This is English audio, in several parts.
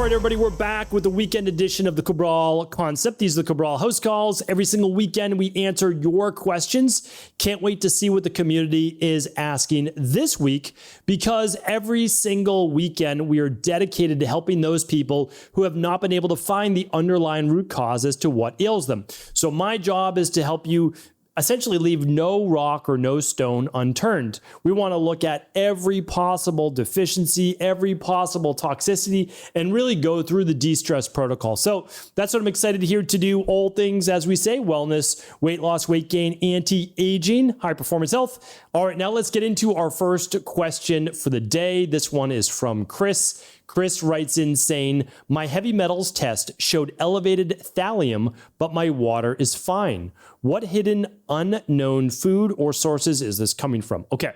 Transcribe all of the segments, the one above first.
All right, everybody, we're back with the weekend edition of the Cabral Concept. These are the Cabral HouseCalls. Every single weekend, we answer your questions. Can't wait to see what the community is asking this week, because every single weekend, we are dedicated to helping those people who have not been able to find the underlying root cause as to what ails them. So my job is to help you essentially leave no rock or no stone unturned. We want to look at every possible deficiency, every possible toxicity, and really go through the de-stress protocol. So that's what I'm excited here to do. All things, as we say, wellness, weight loss, weight gain, anti-aging, high performance health. All right, now let's get into our first question for the day. This one is from Chris. Chris writes in saying, my heavy metals test showed elevated thallium, but my water is fine. What hidden unknown food or sources is this coming from? Okay,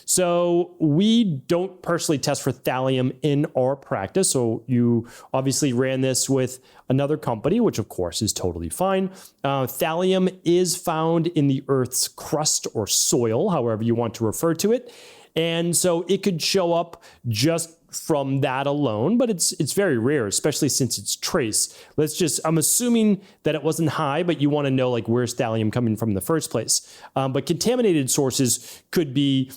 so we don't personally test for thallium in our practice. So you obviously ran this with another company, which of course is totally fine. Thallium is found in the Earth's crust or soil, however you want to refer to it. And so it could show up just from that alone, but it's very rare, especially since it's trace. I'm assuming that it wasn't high, but you want to know, like, where's thallium coming from in the first place. But contaminated sources could be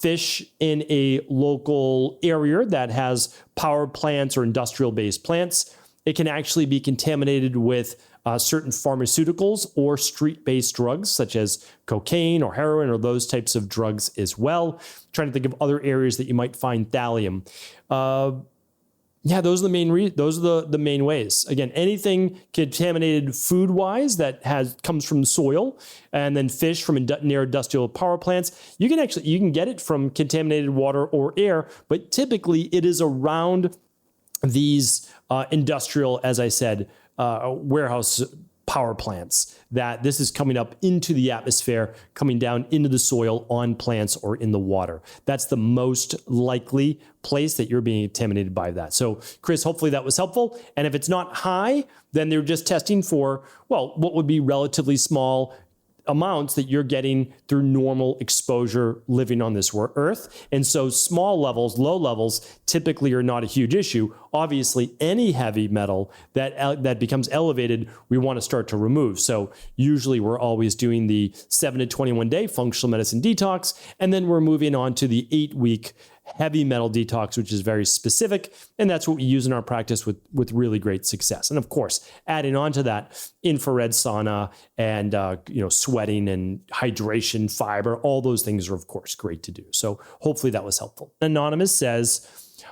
fish in a local area that has power plants or industrial-based plants. It can actually be contaminated with certain pharmaceuticals or street-based drugs, such as cocaine or heroin or those types of drugs as well. Trying to think of other areas that you might find thallium. Yeah, those are the main ways. Again, anything contaminated food-wise that comes from the soil, and then fish from near industrial power plants. You can get it from contaminated water or air, but typically it is around these industrial, as I said, warehouse power plants that this is coming up into the atmosphere, coming down into the soil on plants or in the water. That's the most likely place that you're being contaminated by that. So Chris, hopefully that was helpful. And if it's not high, then they're just testing for, well, what would be relatively small amounts that you're getting through normal exposure living on this earth. And so small levels, low levels typically are not a huge issue. Obviously, any heavy metal that becomes elevated, we want to start to remove. So usually we're always doing the 7 to 21 day functional medicine detox, and then we're moving on to the 8-week heavy metal detox, which is very specific. And that's what we use in our practice with really great success. And of course, adding on to that, infrared sauna and sweating and hydration, fiber, all those things are of course great to do. So hopefully that was helpful. Anonymous says,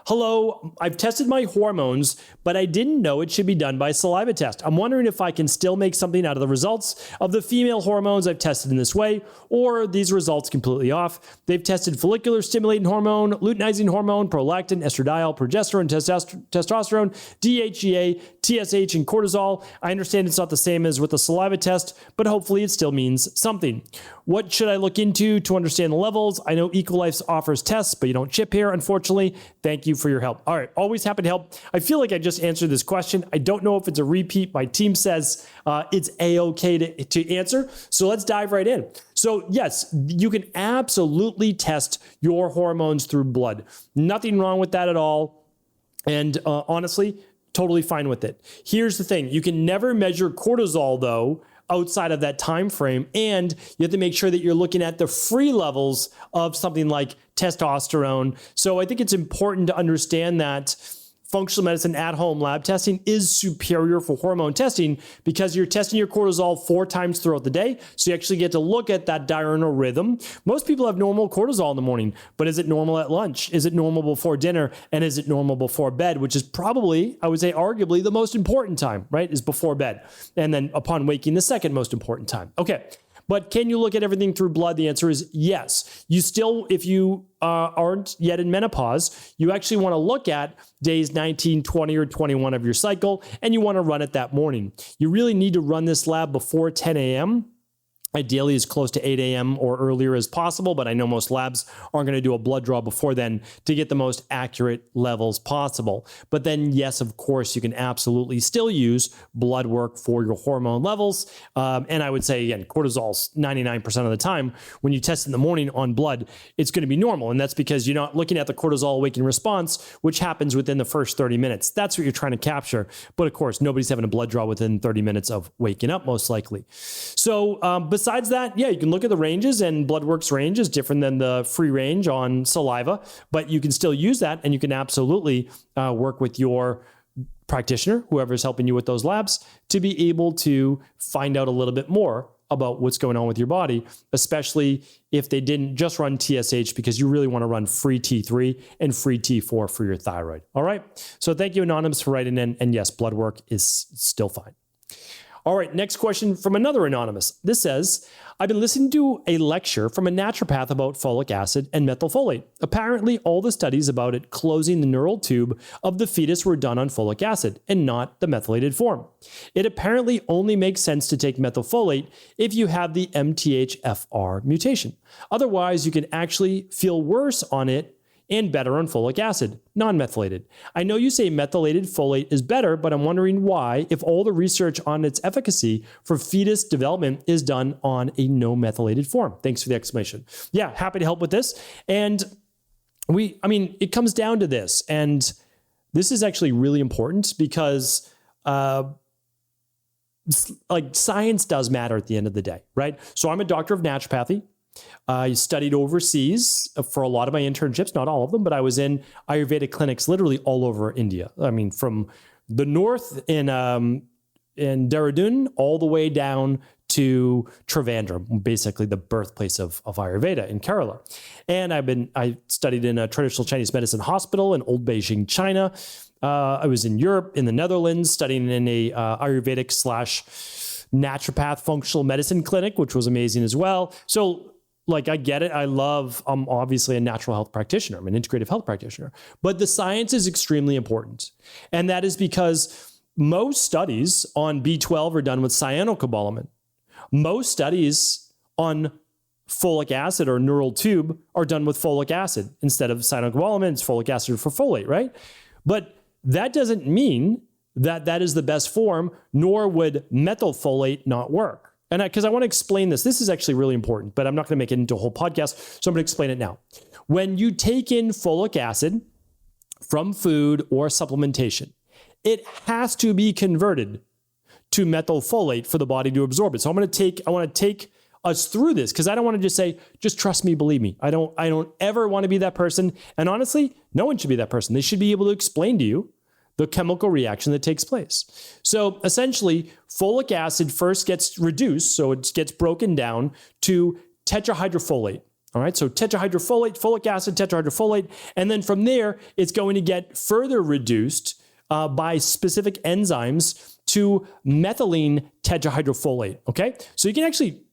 hello, I've tested my hormones, but I didn't know it should be done by saliva test. I'm wondering if I can still make something out of the results of the female hormones I've tested in this way, or are these results completely off? They've tested follicular stimulating hormone, luteinizing hormone, prolactin, estradiol, progesterone, testosterone, DHEA, TSH, and cortisol. I understand it's not the same as with the saliva test, but hopefully it still means something. What should I look into to understand the levels? I know Equalife offers tests, but you don't ship here, unfortunately. Thank you for your help. All right, always happy to help. I feel like I just answered this question. I don't know if it's a repeat. My team says it's A-okay to answer. So let's dive right in. So yes, you can absolutely test your hormones through blood. Nothing wrong with that at all. And honestly, totally fine with it. Here's the thing. You can never measure cortisol, though, outside of that time frame, and you have to make sure that you're looking at the free levels of something like testosterone. So I think it's important to understand that functional medicine at-home lab testing is superior for hormone testing because you're testing your cortisol 4 times throughout the day. So you actually get to look at that diurnal rhythm. Most people have normal cortisol in the morning, but is it normal at lunch? Is it normal before dinner? And is it normal before bed? Which is probably, I would say, arguably the most important time, right? Is before bed. And then upon waking, the second most important time. Okay. But can you look at everything through blood? The answer is yes. You still, if you aren't yet in menopause, you actually want to look at days 19, 20, or 21 of your cycle, and you want to run it that morning. You really need to run this lab before 10 a.m. ideally as close to 8 a.m. or earlier as possible, but I know most labs aren't going to do a blood draw before then to get the most accurate levels possible. But then, yes, of course, you can absolutely still use blood work for your hormone levels. And I would say, again, cortisol's 99% of the time. When you test in the morning on blood, it's going to be normal. And that's because you're not looking at the cortisol awakening response, which happens within the first 30 minutes. That's what you're trying to capture. But of course, nobody's having a blood draw within 30 minutes of waking up, most likely. So besides that, yeah, you can look at the ranges, and BloodWorks range is different than the free range on saliva, but you can still use that, and you can absolutely work with your practitioner, whoever's helping you with those labs, to be able to find out a little bit more about what's going on with your body, especially if they didn't just run TSH, because you really want to run free T3 and free T4 for your thyroid. All right. So thank you, Anonymous, for writing in. And yes, blood work is still fine. All right, next question from another Anonymous. This says, I've been listening to a lecture from a naturopath about folic acid and methyl folate. Apparently, all the studies about it closing the neural tube of the fetus were done on folic acid and not the methylated form. It apparently only makes sense to take methyl folate if you have the MTHFR mutation. Otherwise, you can actually feel worse on it and better on folic acid, non-methylated. I know you say methylated folate is better, but I'm wondering why, if all the research on its efficacy for fetus development is done on a no methylated form. Thanks for the explanation. Yeah, happy to help with this. And it comes down to this, and this is actually really important because science does matter at the end of the day, right? So I'm a doctor of naturopathy. I studied overseas for a lot of my internships, not all of them, but I was in Ayurvedic clinics literally all over India. I mean, from the north in Dehradun all the way down to Trivandrum, basically the birthplace of Ayurveda in Kerala. And I studied in a traditional Chinese medicine hospital in old Beijing, China. I was in Europe, in the Netherlands, studying in a Ayurvedic / naturopath functional medicine clinic, which was amazing as well. So I get it. I'm obviously a natural health practitioner. I'm an integrative health practitioner. But the science is extremely important. And that is because most studies on B12 are done with cyanocobalamin. Most studies on folic acid or neural tube are done with folic acid. Instead of cyanocobalamin, it's folic acid for folate, right? But that doesn't mean that is the best form, nor would methyl folate not work. And because I want to explain this, this is actually really important, but I'm not going to make it into a whole podcast, so I'm going to explain it now. When you take in folic acid from food or supplementation, it has to be converted to methyl folate for the body to absorb it. So I want to take us through this, because I don't want to just say, just trust me, believe me. I don't ever want to be that person. And honestly, no one should be that person. They should be able to explain to you the chemical reaction that takes place. So essentially, folic acid first gets reduced, so it gets broken down to tetrahydrofolate. All right, so tetrahydrofolate, folic acid, tetrahydrofolate, and then from there, it's going to get further reduced by specific enzymes to methylene tetrahydrofolate. Okay, so you can actually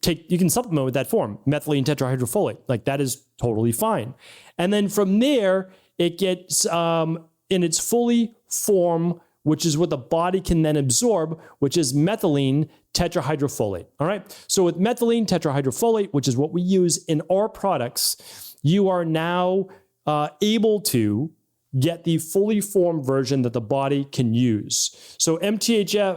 supplement with that form, methylene tetrahydrofolate. That is totally fine. And then from there, it gets in its fully form, which is what the body can then absorb, which is methylene tetrahydrofolate. All right. So with methylene tetrahydrofolate, which is what we use in our products, you are now able to get the fully formed version that the body can use. So MTHFR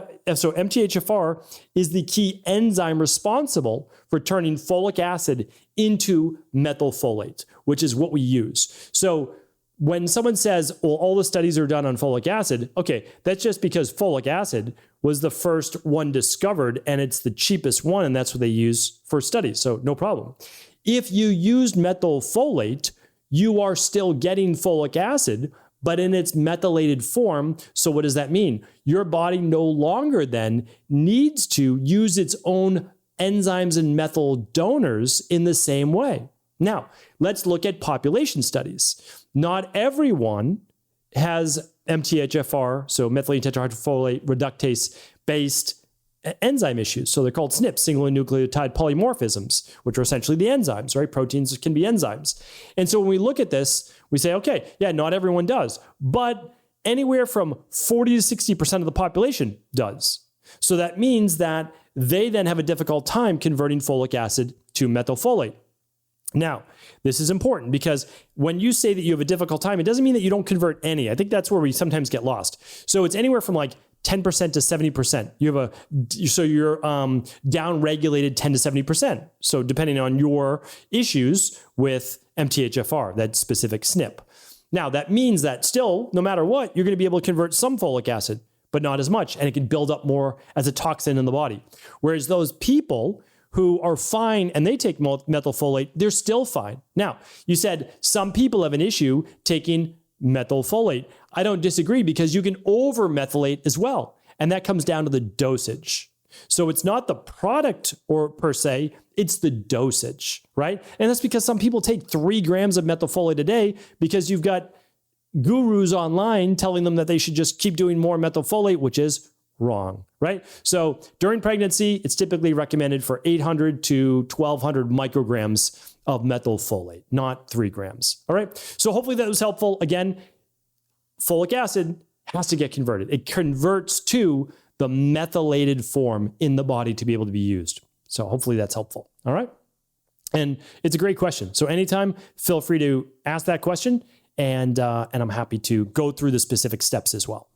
is the key enzyme responsible for turning folic acid into methyl folate, which is what we use. So when someone says, well, all the studies are done on folic acid, okay, that's just because folic acid was the first one discovered and it's the cheapest one, and that's what they use for studies, so no problem. If you used methyl folate, you are still getting folic acid, but in its methylated form. So what does that mean? Your body no longer then needs to use its own enzymes and methyl donors in the same way. Now, let's look at population studies. Not everyone has MTHFR, so methylene tetrahydrofolate reductase-based enzyme issues. So they're called SNPs, single nucleotide polymorphisms, which are essentially the enzymes, right? Proteins can be enzymes. And so when we look at this, we say, okay, yeah, not everyone does, but anywhere from 40 to 60% of the population does. So that means that they then have a difficult time converting folic acid to methyl folate. Now, this is important because when you say that you have a difficult time, it doesn't mean that you don't convert any. I think that's where we sometimes get lost. So it's anywhere from like 10% to 70%. You're down-regulated 10 to 70%. So depending on your issues with MTHFR, that specific SNP. Now, that means that still, no matter what, you're going to be able to convert some folic acid, but not as much, and it can build up more as a toxin in the body. Whereas those people who are fine and they take methyl folate, they're still fine. Now, you said some people have an issue taking methyl folate. I don't disagree because you can over-methylate as well, and that comes down to the dosage. So it's not the product or per se, it's the dosage, right? And that's because some people take 3 grams of methyl folate a day because you've got gurus online telling them that they should just keep doing more methyl folate, which is wrong, right? So during pregnancy, it's typically recommended for 800 to 1200 micrograms of methyl folate, not 3 grams. All right. So hopefully that was helpful. Again, folic acid has to get converted. It converts to the methylated form in the body to be able to be used. So hopefully that's helpful. All right. And it's a great question. So anytime, feel free to ask that question, and I'm happy to go through the specific steps as well.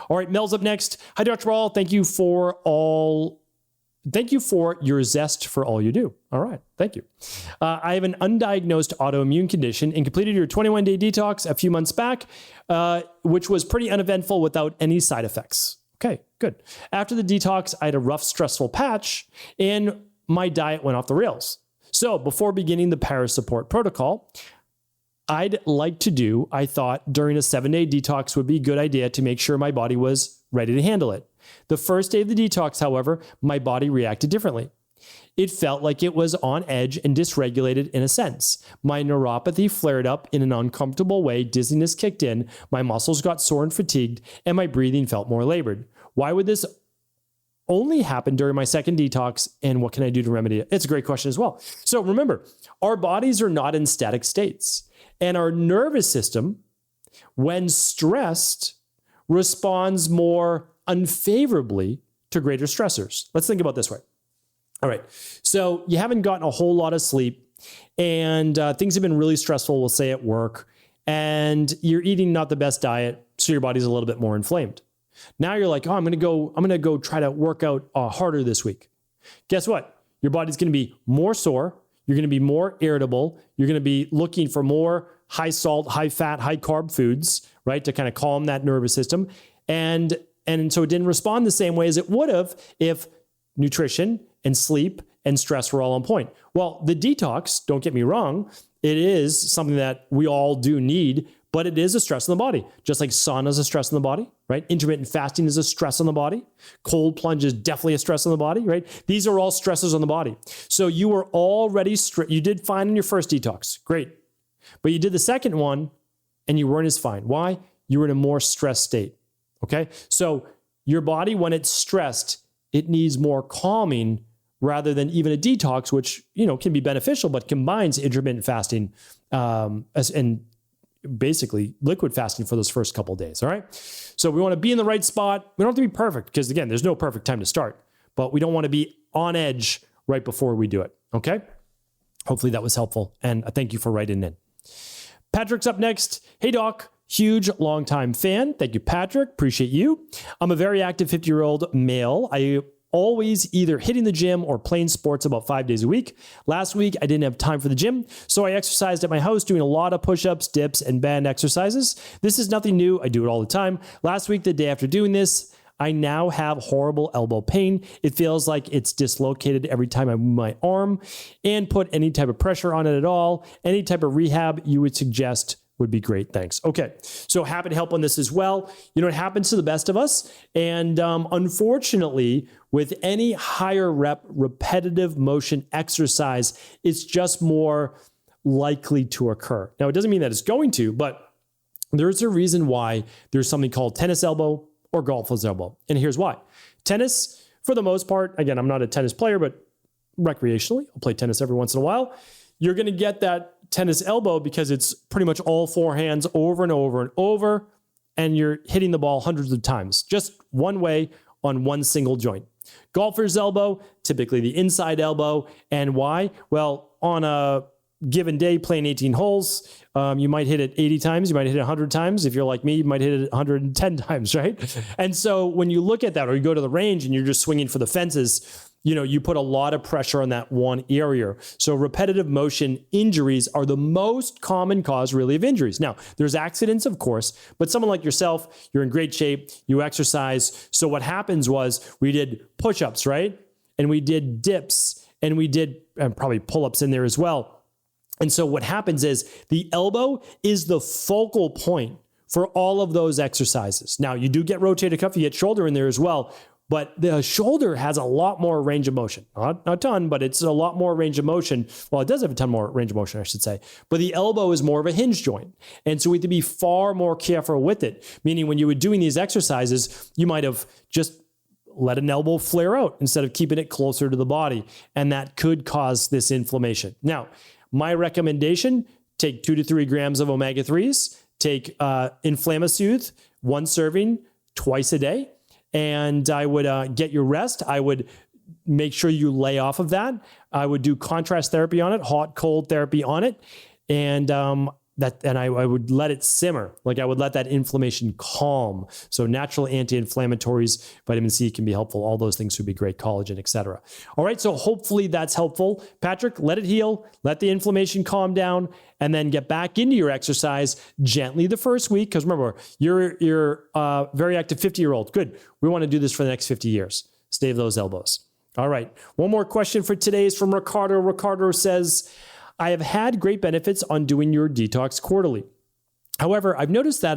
All right, Mel's up next. Hi, Dr. Ball. Thank you for your zest for all you do. All right, thank you. I have an undiagnosed autoimmune condition and completed your 21-day detox a few months back, which was pretty uneventful without any side effects. Okay, good. After the detox, I had a rough, stressful patch, and my diet went off the rails. So before beginning the Parasupport protocol, I thought during a 7-day detox would be a good idea to make sure my body was ready to handle it. The first day of the detox, however, my body reacted differently. It felt like it was on edge and dysregulated in a sense. My neuropathy flared up in an uncomfortable way, dizziness kicked in, my muscles got sore and fatigued, and my breathing felt more labored. Why would this only happen during my second detox, and what can I do to remedy it? It's a great question as well. So remember, our bodies are not in static states. And our nervous system, when stressed, responds more unfavorably to greater stressors. Let's think about it this way. All right. So you haven't gotten a whole lot of sleep, and things have been really stressful, we'll say at work, and you're eating not the best diet, so your body's a little bit more inflamed. Now you're like, oh, I'm going to go try to work out harder this week. Guess what? Your body's going to be more sore. You're going to be more irritable. You're going to be looking for more high salt, high fat, high carb foods, right? To kind of calm that nervous system. And so it didn't respond the same way as it would have if nutrition and sleep and stress were all on point. Well, the detox, don't get me wrong, it is something that we all do need, but it is a stress on the body. Just like sauna is a stress on the body, right? Intermittent fasting is a stress on the body. Cold plunge is definitely a stress on the body, right? These are all stresses on the body. So you were already, you did fine in your first detox. Great. But you did the second one and you weren't as fine. Why? You were in a more stressed state. Okay. So your body, when it's stressed, it needs more calming rather than even a detox, which, can be beneficial, but combines intermittent fasting and basically liquid fasting for those first couple of days. All right. So we want to be in the right spot. We don't have to be perfect because, again, there's no perfect time to start, but we don't want to be on edge right before we do it. Okay. Hopefully that was helpful. And thank you for writing in. Patrick's up next. Hey, Doc. Huge longtime fan. Thank you, Patrick. Appreciate you. I'm a very active 50-year-old male. I always either hitting the gym or playing sports about 5 days a week. Last week, I didn't have time for the gym, so I exercised at my house doing a lot of push-ups, dips, and band exercises. This is nothing new. I do it all the time. Last week, the day after doing this, I now have horrible elbow pain. It feels like it's dislocated every time I move my arm, and put any type of pressure on it at all. Any type of rehab you would suggest would be great. Thanks. Okay. So happy to help on this as well. It happens to the best of us. And unfortunately, with any higher repetitive motion exercise, it's just more likely to occur. Now, it doesn't mean that it's going to, but there's a reason why there's something called tennis elbow or golfer's elbow. And here's why. Tennis, for the most part, again, I'm not a tennis player, but recreationally, I'll play tennis every once in a while. You're going to get that tennis elbow because it's pretty much all forehands over and over and over, and you're hitting the ball hundreds of times, just one way on one single joint. Golfer's elbow, typically the inside elbow. And why? Well, on a given day playing 18 holes, you might hit it 80 times, you might hit it 100 times. If you're like me, you might hit it 110 times, right? And so when you look at that, or you go to the range and you're just swinging for the fences, you put a lot of pressure on that one area. So repetitive motion injuries are the most common cause really of injuries. Now, there's accidents, of course, but someone like yourself, you're in great shape, you exercise. So what happens was we did push-ups, right? And we did dips, and we did probably pull-ups in there as well. And so what happens is the elbow is the focal point for all of those exercises. Now, you do get rotator cuff, you get shoulder in there as well, but the shoulder has a lot more range of motion. Not a ton, but it's a lot more range of motion. Well, it does have a ton more range of motion, I should say. But the elbow is more of a hinge joint. And so we have to be far more careful with it, meaning when you were doing these exercises, you might have just let an elbow flare out instead of keeping it closer to the body. And that could cause this inflammation. Now, my recommendation, take 2 to 3 grams of omega-3s, take Inflamasoothe, 1 serving twice a day, and I would get your rest. I would make sure you lay off of that. I would do contrast therapy on it, hot, cold therapy on it, and I would let it simmer. Like I would let that inflammation calm. So natural anti-inflammatories, vitamin C can be helpful. All those things would be great, collagen, etc. All right, so hopefully that's helpful. Patrick, let it heal, let the inflammation calm down, and then get back into your exercise gently the first week. Because remember, you're a very active 50-year-old. Good. We want to do this for the next 50 years. Stave those elbows. All right. One more question for today is from Ricardo. Ricardo says, I have had great benefits on doing your detox quarterly. However, I've noticed that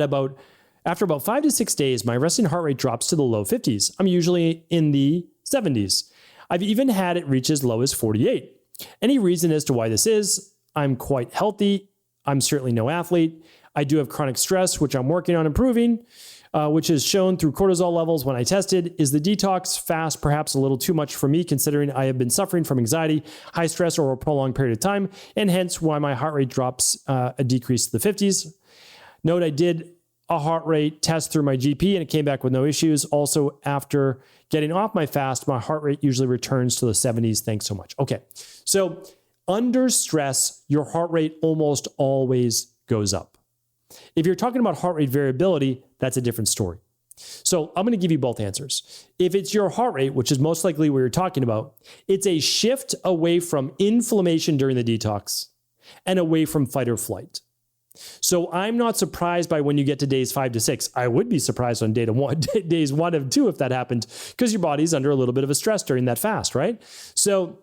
after about 5 to 6 days, my resting heart rate drops to the low 50s. I'm usually in the 70s. I've even had it reach as low as 48. Any reason as to why this is? I'm quite healthy. I'm certainly no athlete. I do have chronic stress, which I'm working on improving, which is shown through cortisol levels when I tested. Is the detox fast perhaps a little too much for me, considering I have been suffering from anxiety, high stress over a prolonged period of time, and hence why my heart rate drops a decrease to the 50s? Note, I did a heart rate test through my GP and it came back with no issues. Also, after getting off my fast, my heart rate usually returns to the 70s. Thanks so much. Okay, so under stress, your heart rate almost always goes up. If you're talking about heart rate variability, that's a different story. So I'm going to give you both answers. If it's your heart rate, which is most likely what you're talking about, it's a shift away from inflammation during the detox and away from fight or flight. So I'm not surprised by when you get to days 5 to 6. I would be surprised on days 1 and 2 if that happened, because your body's under a little bit of a stress during that fast, right? So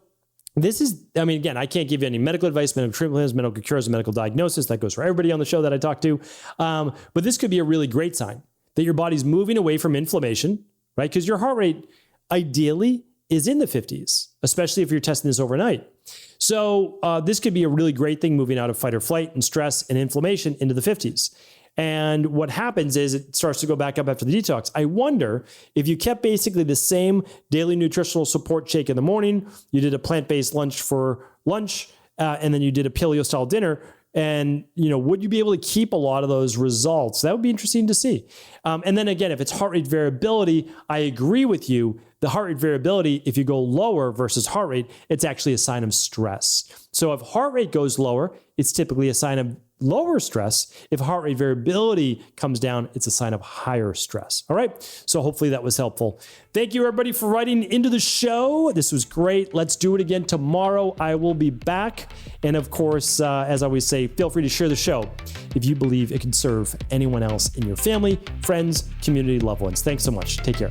this is, again, I can't give you any medical advice, medical treatments, medical cures, medical diagnosis. That goes for everybody on the show that I talk to. But this could be a really great sign that your body's moving away from inflammation, right? Because your heart rate ideally is in the 50s, especially if you're testing this overnight. So this could be a really great thing, moving out of fight or flight and stress and inflammation into the 50s. And what happens is it starts to go back up after the detox. I wonder if you kept basically the same daily nutritional support shake in the morning, you did a plant-based lunch for lunch, and then you did a paleo-style dinner, and would you be able to keep a lot of those results? That would be interesting to see. And then again, if it's heart rate variability, I agree with you. The heart rate variability, if you go lower versus heart rate, it's actually a sign of stress. So if heart rate goes lower, it's typically a sign of lower stress. If heart rate variability comes down, it's a sign of higher stress. All right. So hopefully that was helpful. Thank you everybody for writing into the show. This was great. Let's do it again tomorrow. I will be back. And of course, as I always say, feel free to share the show if you believe it can serve anyone else in your family, friends, community, loved ones. Thanks so much. Take care.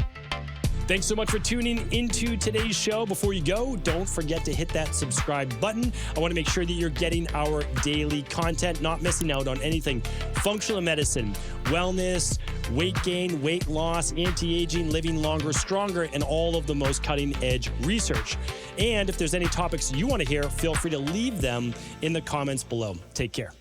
Thanks so much for tuning into today's show. Before you go, don't forget to hit that subscribe button. I want to make sure that you're getting our daily content, not missing out on anything. Functional medicine, wellness, weight gain, weight loss, anti-aging, living longer, stronger, and all of the most cutting-edge research. And if there's any topics you want to hear, feel free to leave them in the comments below. Take care.